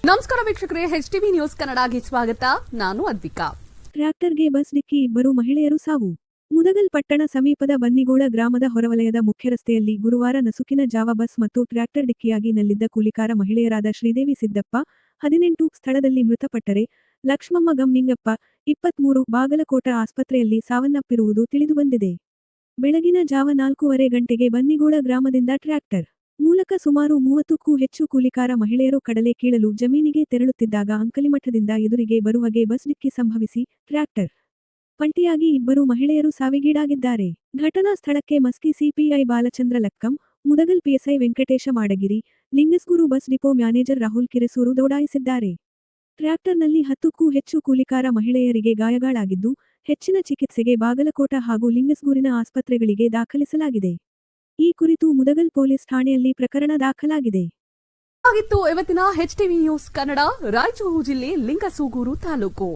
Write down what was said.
ನಮಸ್ಕಾರ ವೀಕ್ಷಕರೇ, HTV news ಕನ್ನಡಗೆ ಸ್ವಾಗತ. ನಾನು ಅದ್ವಿಕಾ. ಟ್ರ್ಯಾಕ್ಟರ್ಗೆ ಬಸ್ ಡಿಕ್ಕಿ, ಇಬ್ಬರು ಮಹಿಳೆಯರು ಸಾವು. ಮುದಗಲ್ ಪಟ್ಟಣ ಸಮೀಪದ ಬನ್ನಿಗೋಳ ಗ್ರಾಮದ ಹೊರವಲಯದ ಮುಖ್ಯ ರಸ್ತೆಯಲ್ಲಿ ಗುರುವಾರ ನಸುಕಿನ ಜಾವ ಬಸ್ ಮತ್ತು ಟ್ರ್ಯಾಕ್ಟರ್ ಡಿಕ್ಕಿಯಾಗಿ ನಲ್ಲಿದ್ದ ಕೂಲಿಕಾರ ಮಹಿಳೆಯರಾದ ಶ್ರೀದೇವಿ ಸಿದ್ದಪ್ಪ 18 ಸ್ಥಳದಲ್ಲಿ ಮೃತಪಟ್ಟರೆ, ಲಕ್ಷ್ಮಮ್ಮ ಗಮ್ನಿಂಗಪ್ಪ 23 ಬಾಗಲಕೋಟ ಆಸ್ಪತ್ರೆಯಲ್ಲಿ ಸಾವನ್ನಪ್ಪಿರುವುದು ತಿಳಿದುಬಂದಿದೆ. ಬೆಳಗಿನ ಜಾವ 4:15 ಗಂಟೆಗೆ ಬನ್ನಿಗೋಳ ಗ್ರಾಮದಿಂದ ಟ್ರ್ಯಾಕ್ಟರ್ ಮೂಲಕ ಸುಮಾರು 30ಕ್ಕೂ ಹೆಚ್ಚು ಕೂಲಿಕಾರ ಮಹಿಳೆಯರು ಕಡಲೆ ಕೀಳಲು ಜಮೀನಿಗೆ ತೆರಳುತ್ತಿದ್ದಾಗ ಅಂಕಲಿಮಠದಿಂದ ಎದುರಿಗೆ ಬರುವಾಗೆ ಬಸ್ ಡಿಕ್ಕಿ ಸಂಭವಿಸಿ ಟ್ರ್ಯಾಕ್ಟರ್ ಪಂಟಿಯಾಗಿ ಇಬ್ಬರು ಮಹಿಳೆಯರು ಸಾವಿಗೀಡಾಗಿದ್ದಾರೆ. ಘಟನಾ ಸ್ಥಳಕ್ಕೆ Maski CPI Balachandra Lakkam, Mudgal PSI Venkatesha Madagiri, Lingsugur bus depot manager Rahul Kiresur ದೌಡಾಯಿಸಿದ್ದಾರೆ. ಟ್ರ್ಯಾಕ್ಟರ್ನಲ್ಲಿ 10ಕ್ಕೂ ಹೆಚ್ಚು ಕೂಲಿಕಾರ ಮಹಿಳೆಯರಿಗೆ ಗಾಯಗಳಾಗಿದ್ದು, ಹೆಚ್ಚಿನ ಚಿಕಿತ್ಸೆಗೆ ಬಾಗಲಕೋಟ ಹಾಗೂ ಲಿಂಗಸ್ಗೂರಿನ ಆಸ್ಪತ್ರೆಗಳಿಗೆ ದಾಖಲಿಸಲಾಗಿದೆ. ಈ ಕುರಿತು ಮುದಗಲ್ ಪೊಲೀಸ್ ಠಾಣೆಯಲ್ಲಿ ಪ್ರಕರಣ ದಾಖಲಾಗಿದೆ. ಆಗಿತ್ತು ಇವತ್ತಿನ HTV ನ್ಯೂಸ್ ಕನ್ನಡ. ರಾಯಚೂರು ಜಿಲ್ಲೆ ಲಿಂಗಸೂಗೂರು ತಾಲೂಕು